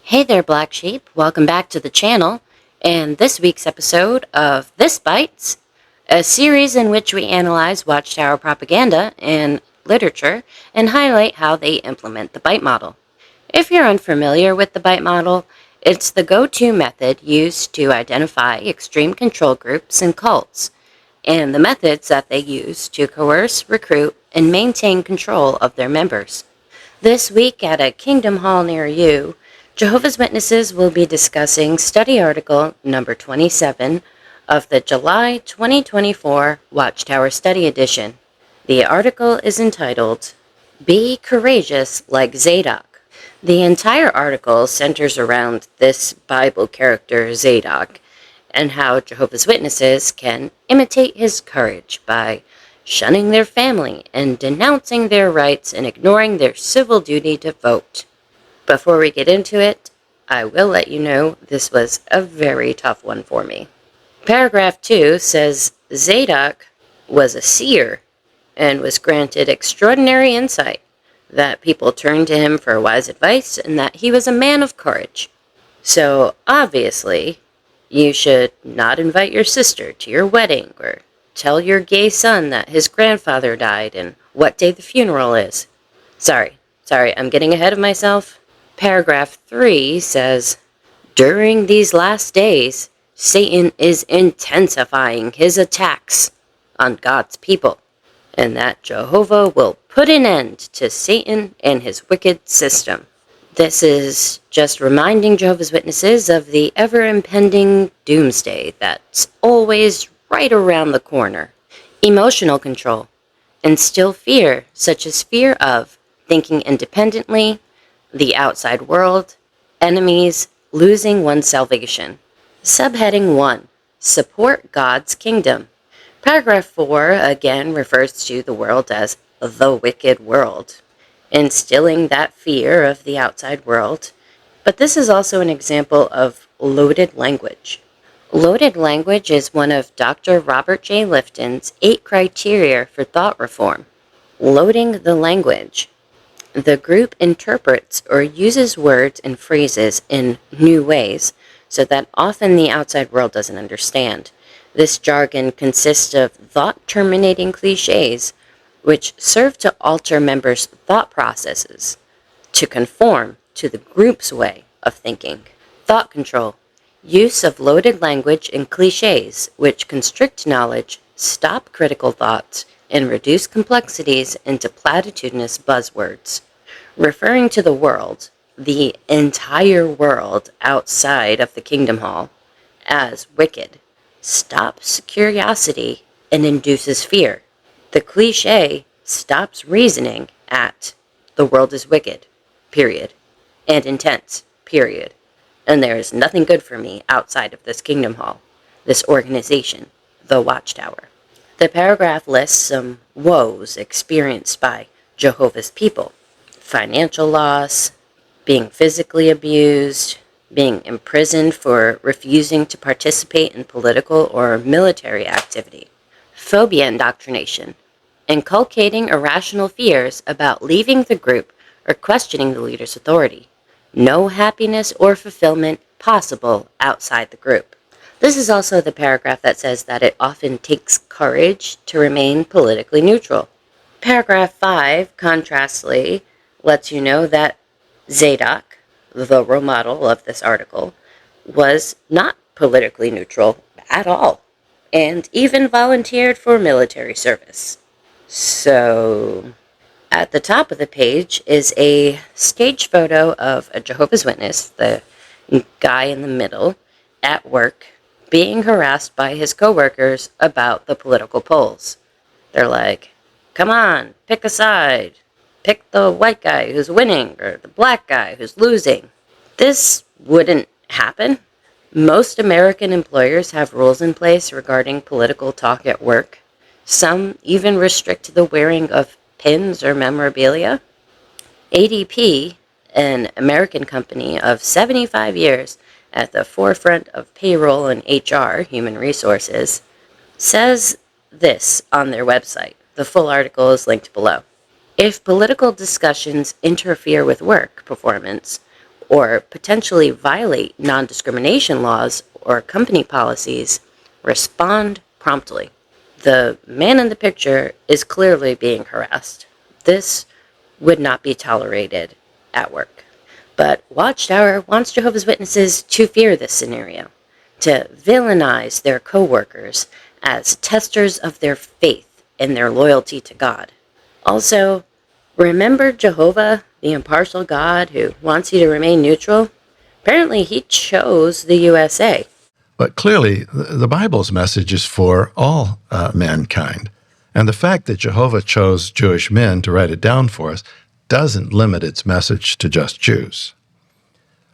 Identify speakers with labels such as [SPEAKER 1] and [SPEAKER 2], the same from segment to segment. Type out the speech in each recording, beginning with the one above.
[SPEAKER 1] Hey there, Black Sheep. Welcome back to the channel, and this week's episode of This Bites, a series in which we analyze Watchtower propaganda and literature and highlight how they implement the bite model. If you're unfamiliar with the bite model, it's the go-to method used to identify extreme control groups and cults, and the methods that they use to coerce, recruit, and maintain control of their members. This week at a Kingdom Hall near you, Jehovah's Witnesses will be discussing study article number 27 of the July 2024 Watchtower Study Edition. The article is entitled, Be Courageous Like Zadok. The entire article centers around this Bible character Zadok and how Jehovah's Witnesses can imitate his courage by shunning their family and denouncing their rights and ignoring their civil duty to vote. Before we get into it, I will let you know this was a very tough one for me. Paragraph 2 says Zadok was a seer and was granted extraordinary insight, that people turned to him for wise advice, and that he was a man of courage. So obviously, you should not invite your sister to your wedding or tell your gay son that his grandfather died and what day the funeral is. Sorry, I'm getting ahead of myself. Paragraph 3 says, During these last days, Satan is intensifying his attacks on God's people, and that Jehovah will put an end to Satan and his wicked system. This is just reminding Jehovah's Witnesses of the ever-impending doomsday that's always right around the corner. Emotional control. Instill fear, such as fear of thinking independently, the outside world, enemies, losing one's salvation. Subheading 1. Support God's kingdom. Paragraph 4 again refers to the world as the wicked world, instilling that fear of the outside world. But this is also an example of loaded language. Loaded language is one of Dr. Robert J. Lifton's 8 criteria for thought reform. Loading the language. The group interprets or uses words and phrases in new ways so that often the outside world doesn't understand. This jargon consists of thought-terminating cliches which serve to alter members' thought processes to conform to the group's way of thinking. Thought control. Use of loaded language and cliches which constrict knowledge, stop critical thoughts, and reduce complexities into platitudinous buzzwords. Referring to the world, the entire world outside of the Kingdom Hall, as wicked, stops curiosity and induces fear. The cliche stops reasoning at the world is wicked, period, and intense, period, and there is nothing good for me outside of this Kingdom Hall, this organization, the Watchtower. The paragraph lists some woes experienced by Jehovah's people. Financial loss, being physically abused, being imprisoned for refusing to participate in political or military activity. Phobia indoctrination, inculcating irrational fears about leaving the group or questioning the leader's authority. No happiness or fulfillment possible outside the group. This is also the paragraph that says that it often takes courage to remain politically neutral. Paragraph 5, contrastly, lets you know that Zadok, the role model of this article, was not politically neutral at all, and even volunteered for military service. So, at the top of the page is a stage photo of a Jehovah's Witness, the guy in the middle, at work, being harassed by his coworkers about the political polls. They're like, come on, pick a side. Pick the white guy who's winning or the black guy who's losing. This wouldn't happen. Most American employers have rules in place regarding political talk at work. Some even restrict the wearing of pins or memorabilia. ADP, an American company of 75 years at the forefront of payroll and HR, human resources, says this on their website. The full article is linked below. If political discussions interfere with work performance or potentially violate non-discrimination laws or company policies, respond promptly. The man in the picture is clearly being harassed. This would not be tolerated at work. But Watchtower wants Jehovah's Witnesses to fear this scenario, to villainize their co-workers as testers of their faith and their loyalty to God. Also, remember Jehovah, the impartial God who wants you to remain neutral? Apparently he chose the USA.
[SPEAKER 2] But clearly, the Bible's message is for all mankind. And the fact that Jehovah chose Jewish men to write it down for us doesn't limit its message to just Jews.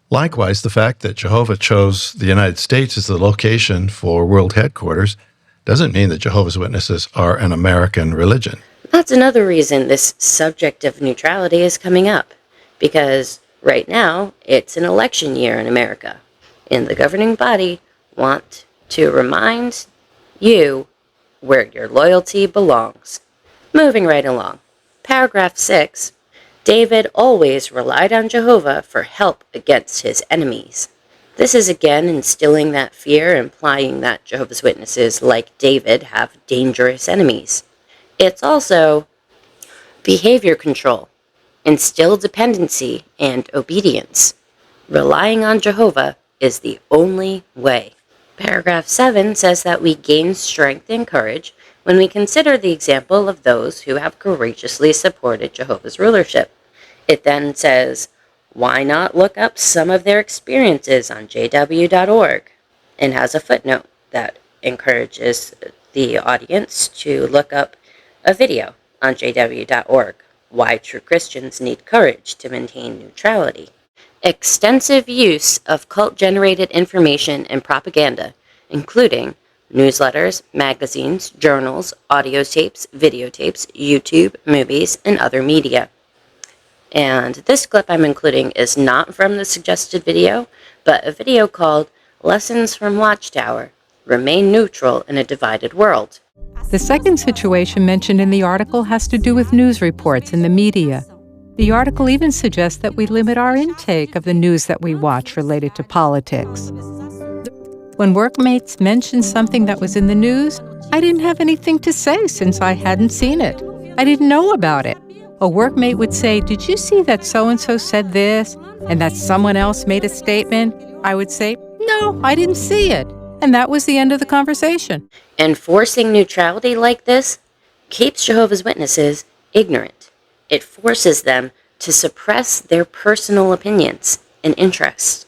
[SPEAKER 2] Likewise, the fact that Jehovah chose the United States as the location for world headquarters doesn't mean that Jehovah's Witnesses are an American religion.
[SPEAKER 1] That's another reason this subject of neutrality is coming up, because right now it's an election year in America, and the governing body want to remind you where your loyalty belongs. Moving right along. Paragraph 6. David always relied on Jehovah for help against his enemies. This is again instilling that fear, implying that Jehovah's Witnesses, like David, have dangerous enemies. It's also behavior control, instill dependency and obedience. Relying on Jehovah is the only way. Paragraph 7 says that we gain strength and courage when we consider the example of those who have courageously supported Jehovah's rulership. It then says, why not look up some of their experiences on JW.org? And has a footnote that encourages the audience to look up a video on JW.org, Why True Christians Need Courage to Maintain Neutrality. Extensive use of cult-generated information and propaganda, including newsletters, magazines, journals, audio tapes, videotapes, YouTube, movies, and other media. And this clip I'm including is not from the suggested video, but a video called Lessons from Watchtower, Remain Neutral in a Divided World.
[SPEAKER 3] The second situation mentioned in the article has to do with news reports in the media. The article even suggests that we limit our intake of the news that we watch related to politics. When workmates mentioned something that was in the news, I didn't have anything to say since I hadn't seen it. I didn't know about it. A workmate would say, "Did you see that so-and-so said this?" and that someone else made a statement. I would say, "No, I didn't see it." And that was the end of the conversation.
[SPEAKER 1] Enforcing neutrality like this keeps Jehovah's Witnesses ignorant. It forces them to suppress their personal opinions and interests,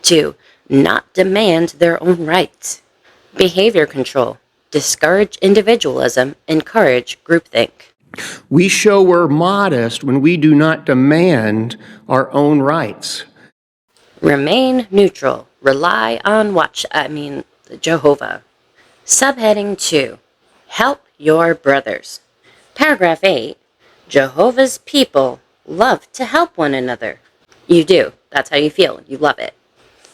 [SPEAKER 1] to not demand their own rights. Behavior control, discourage individualism, encourage groupthink.
[SPEAKER 4] We show we're modest when we do not demand our own rights.
[SPEAKER 1] Remain neutral. Rely on Jehovah. Subheading 2. Help your brothers. Paragraph 8. Jehovah's people love to help one another. You do. That's how you feel. You love it.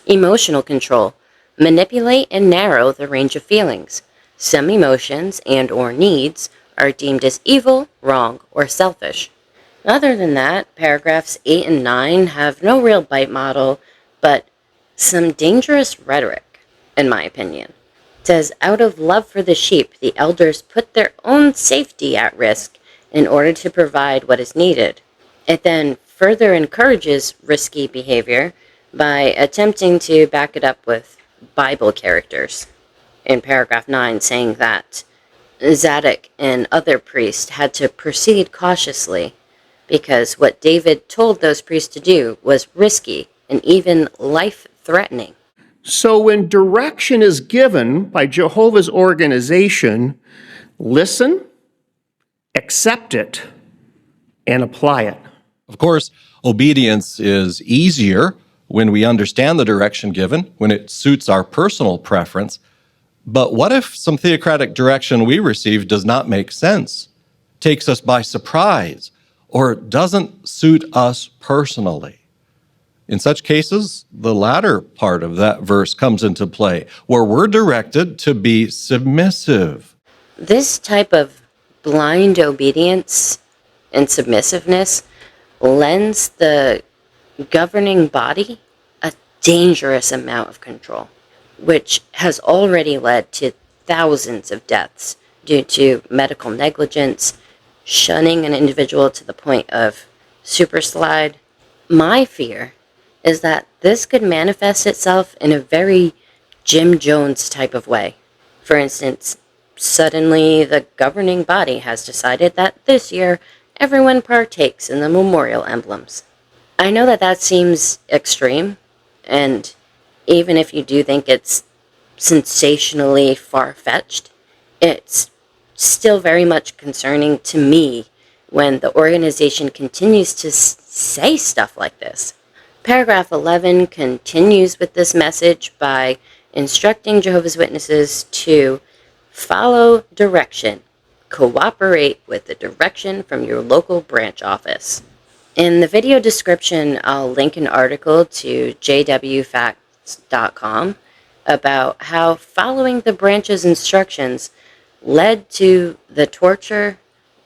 [SPEAKER 1] Emotional control. Manipulate and narrow the range of feelings. Some emotions and or needs are deemed as evil, wrong, or selfish. Other than that, paragraphs 8 and 9 have no real bite model, but some dangerous rhetoric, in my opinion. It says, out of love for the sheep, the elders put their own safety at risk in order to provide what is needed. It then further encourages risky behavior by attempting to back it up with Bible characters. In paragraph 9, saying that Zadok and other priests had to proceed cautiously because what David told those priests to do was risky and even life-threatening.
[SPEAKER 4] So when direction is given by Jehovah's organization, listen, accept it, and apply it.
[SPEAKER 5] Of course, obedience is easier when we understand the direction given, when it suits our personal preference. But what if some theocratic direction we receive does not make sense, takes us by surprise, or doesn't suit us personally? In such cases, the latter part of that verse comes into play, where we're directed to be submissive.
[SPEAKER 1] This type of blind obedience and submissiveness lends the governing body dangerous amount of control, which has already led to thousands of deaths due to medical negligence, shunning an individual to the point of superslide. My fear is that this could manifest itself in a very Jim Jones type of way. For instance, suddenly the governing body has decided that this year everyone partakes in the memorial emblems. I know that that seems extreme, and even if you do think it's sensationally far-fetched, it's still very much concerning to me when the organization continues to say stuff like this. Paragraph 11 continues with this message by instructing Jehovah's Witnesses to follow direction, cooperate with the direction from your local branch office. In the video description, I'll link an article to JWFacts.com about how following the branch's instructions led to the torture,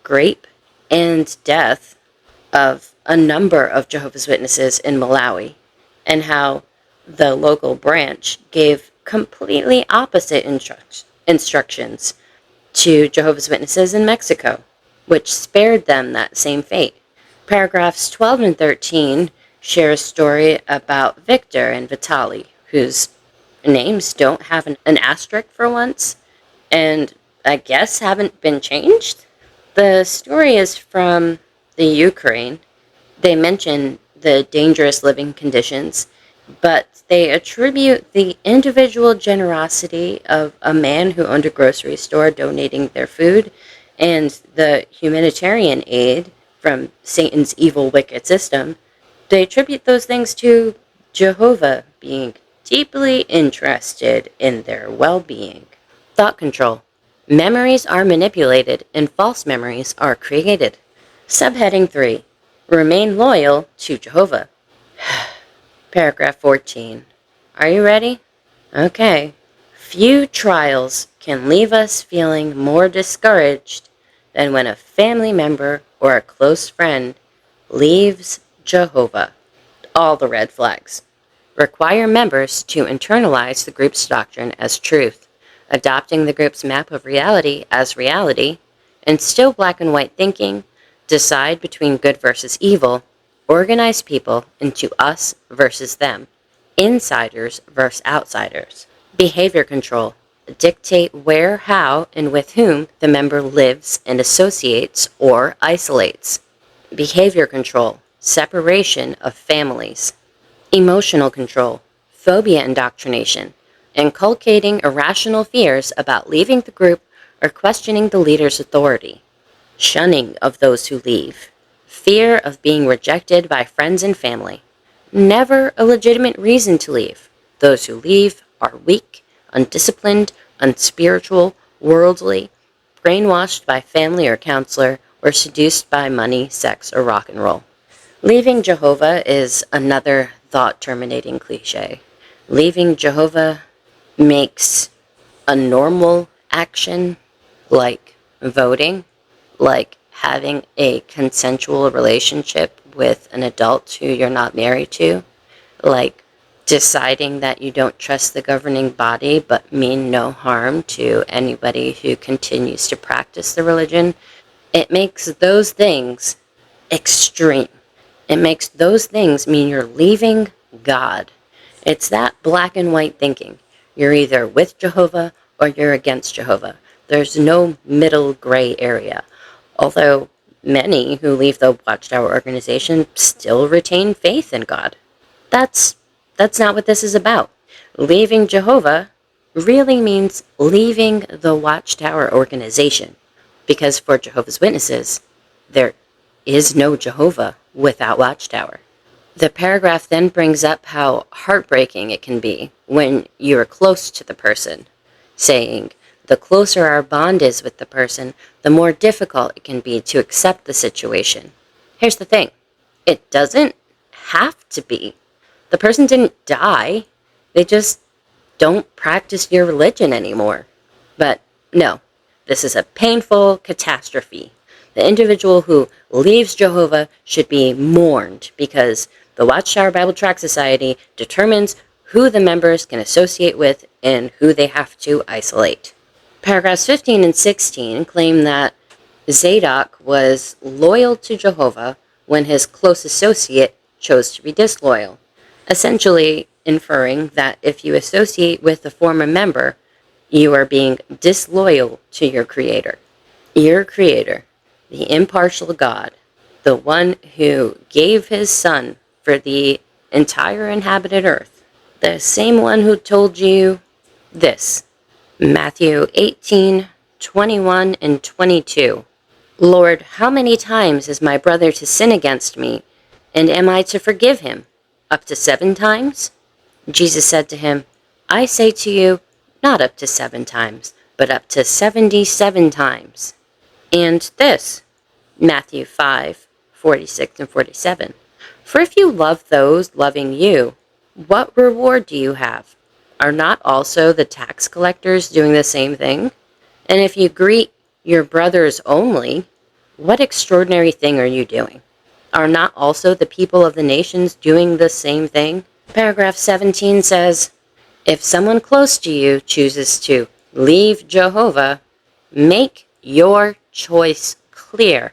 [SPEAKER 1] rape, and death of a number of Jehovah's Witnesses in Malawi, and how the local branch gave completely opposite instructions to Jehovah's Witnesses in Mexico, which spared them that same fate. Paragraphs 12 and 13 share a story about Victor and Vitali, whose names don't have an asterisk for once, and I guess haven't been changed. The story is from the Ukraine. They mention the dangerous living conditions, but they attribute the individual generosity of a man who owned a grocery store donating their food and the humanitarian aid from Satan's evil, wicked system. They attribute those things to Jehovah being deeply interested in their well-being. Thought control. Memories are manipulated and false memories are created. Subheading 3. Remain loyal to Jehovah. Paragraph 14. Are you ready? Okay. Few trials can leave us feeling more discouraged than when a family member or a close friend leaves Jehovah. All the red flags. Require members to internalize the group's doctrine as truth, adopting the group's map of reality as reality, instill black and white thinking, decide between good versus evil, organize people into us versus them, insiders versus outsiders. Behavior control. Dictate where, how, and with whom the member lives and associates or isolates. Behavior control. Separation of families. Emotional control. Phobia indoctrination. Inculcating irrational fears about leaving the group or questioning the leader's authority. Shunning of those who leave. Fear of being rejected by friends and family. Never a legitimate reason to leave. Those who leave are weak, undisciplined, unspiritual, worldly, brainwashed by family or counselor, or seduced by money, sex, or rock and roll. Leaving Jehovah is another thought-terminating cliche. Leaving Jehovah makes a normal action, like voting, like having a consensual relationship with an adult who you're not married to, like deciding that you don't trust the governing body but mean no harm to anybody who continues to practice the religion. It makes those things extreme. It makes those things mean you're leaving God. It's that black and white thinking. You're either with Jehovah or you're against Jehovah. There's no middle gray area. Although many who leave the Watchtower organization still retain faith in God. That's not what this is about. Leaving Jehovah really means leaving the Watchtower organization. Because for Jehovah's Witnesses, there is no Jehovah without Watchtower. The paragraph then brings up how heartbreaking it can be when you're close to the person, saying, the closer our bond is with the person, the more difficult it can be to accept the situation. Here's the thing. It doesn't have to be. The person didn't die. They just don't practice your religion anymore. But no, this is a painful catastrophe. The individual who leaves Jehovah should be mourned because the Watchtower Bible Tract Society determines who the members can associate with and who they have to isolate. Paragraphs 15 and 16 claim that Zadok was loyal to Jehovah when his close associate chose to be disloyal, essentially inferring that if you associate with a former member, you are being disloyal to your Creator. Your Creator, the impartial God, the one who gave his Son for the entire inhabited earth, the same one who told you this, Matthew 18:21 and 22. Lord, how many times is my brother to sin against me, and am I to forgive him? Up to 7 times? Jesus said to him, I say to you, not up to 7 times, but up to 77 times. And this, Matthew 5:46 and 47. For if you love those loving you, what reward do you have? Are not also the tax collectors doing the same thing? And if you greet your brothers only, what extraordinary thing are you doing? Are not also the people of the nations doing the same thing? Paragraph 17 says, if someone close to you chooses to leave Jehovah, make your choice clear.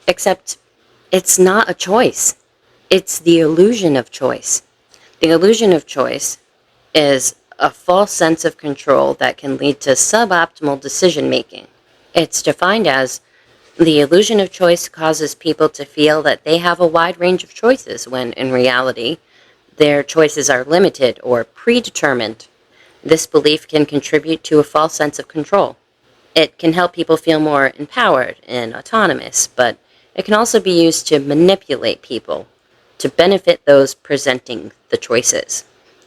[SPEAKER 1] Except it's not a choice. It's the illusion of choice. The illusion of choice is a false sense of control that can lead to suboptimal decision-making. It's defined as the illusion of choice causes people to feel that they have a wide range of choices when, in reality, their choices are limited or predetermined. This belief can contribute to a false sense of control. It can help people feel more empowered and autonomous, but it can also be used to manipulate people to benefit those presenting the choices.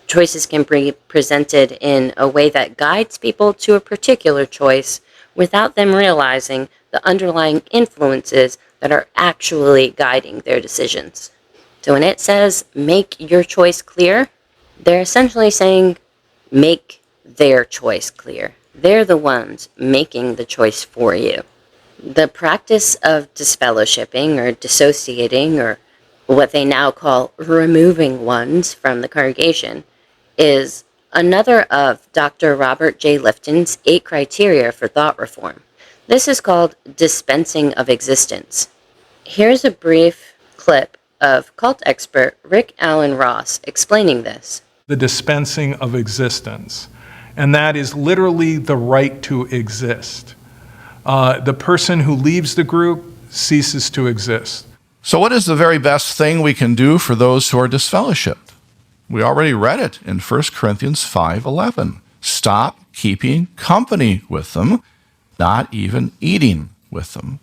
[SPEAKER 1] Choices can be presented in a way that guides people to a particular choice without them realizing the underlying influences that are actually guiding their decisions. So when it says, make your choice clear, they're essentially saying, make their choice clear. They're the ones making the choice for you. The practice of disfellowshipping or dissociating, or what they now call removing ones from the congregation, is another of Dr. Robert J. Lifton's 8 criteria for thought reform. This is called dispensing of existence. Here's a brief clip of cult expert Rick Allen Ross explaining this.
[SPEAKER 6] The dispensing of existence, and that is literally the right to exist. The person who leaves the group ceases to exist.
[SPEAKER 7] So what is the very best thing we can do for those who are disfellowshipped? We already read it in 1 Corinthians 5:11. Stop keeping company with them, not even eating with them.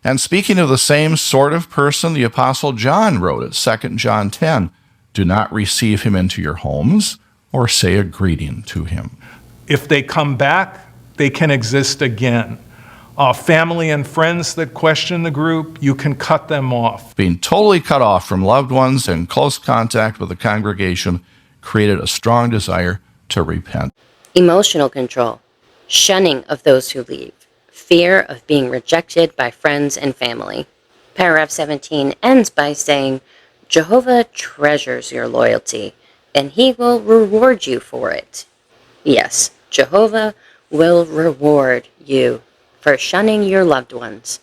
[SPEAKER 7] And speaking of the same sort of person, the Apostle John wrote it, 2 John 10, do not receive him into your homes or say a greeting to him.
[SPEAKER 6] If they come back, they can exist again. Family and friends that question the group, you can cut them off.
[SPEAKER 7] Being totally cut off from loved ones and close contact with the congregation created a strong desire to repent.
[SPEAKER 1] Emotional control, shunning of those who leave, fear of being rejected by friends and family. Paragraph 17 ends by saying, Jehovah treasures your loyalty, and he will reward you for it. Yes, Jehovah will reward you for shunning your loved ones,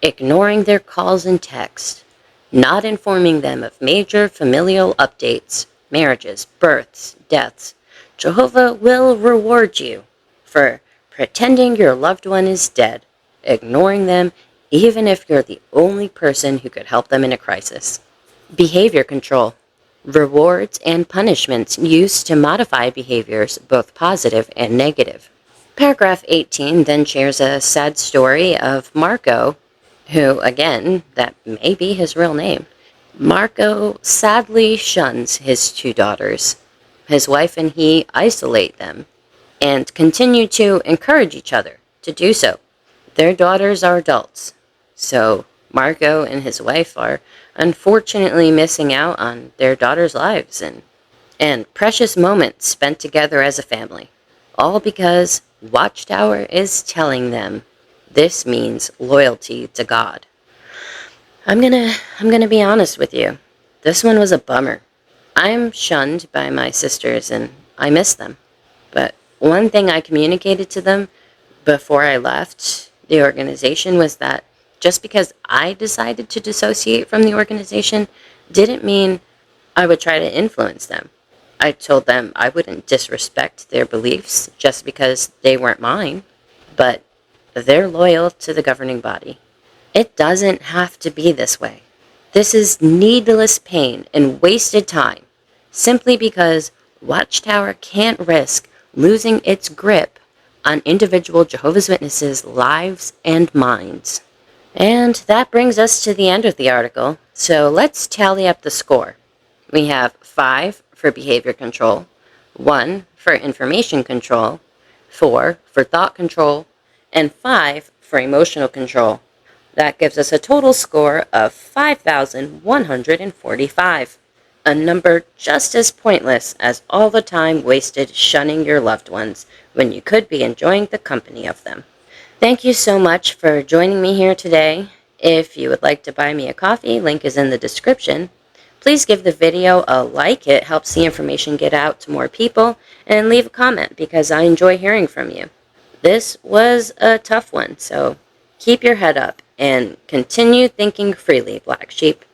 [SPEAKER 1] ignoring their calls and texts, not informing them of major familial updates, marriages, births, deaths. Jehovah will reward you for pretending your loved one is dead, ignoring them even if you're the only person who could help them in a crisis. Behavior control, rewards and punishments used to modify behaviors, both positive and negative. Paragraph 18 then shares a sad story of Marco, who, again, that may be his real name. Marco sadly shuns his 2 daughters. His wife and he isolate them and continue to encourage each other to do so. Their daughters are adults, so Marco and his wife are unfortunately missing out on their daughters' lives and precious moments spent together as a family, all because Watchtower is telling them this means loyalty to God. I'm gonna be honest with you. This one was a bummer. I'm shunned by my sisters and I miss them. But one thing I communicated to them before I left the organization was that just because I decided to dissociate from the organization didn't mean I would try to influence them. I told them I wouldn't disrespect their beliefs just because they weren't mine, but they're loyal to the governing body. It doesn't have to be this way. This is needless pain and wasted time, simply because Watchtower can't risk losing its grip on individual Jehovah's Witnesses' lives and minds. And that brings us to the end of the article, so let's tally up the score. We have 5 for behavior control, 1 for information control, 4 for thought control, and 5 for emotional control. That gives us a total score of 5,145, a number just as pointless as all the time wasted shunning your loved ones when you could be enjoying the company of them. Thank you so much for joining me here today. If you would like to buy me a coffee, link is in the description. Please give the video a like. It helps the information get out to more people, and leave a comment because I enjoy hearing from you. This was a tough one, so keep your head up and continue thinking freely, Black Sheep.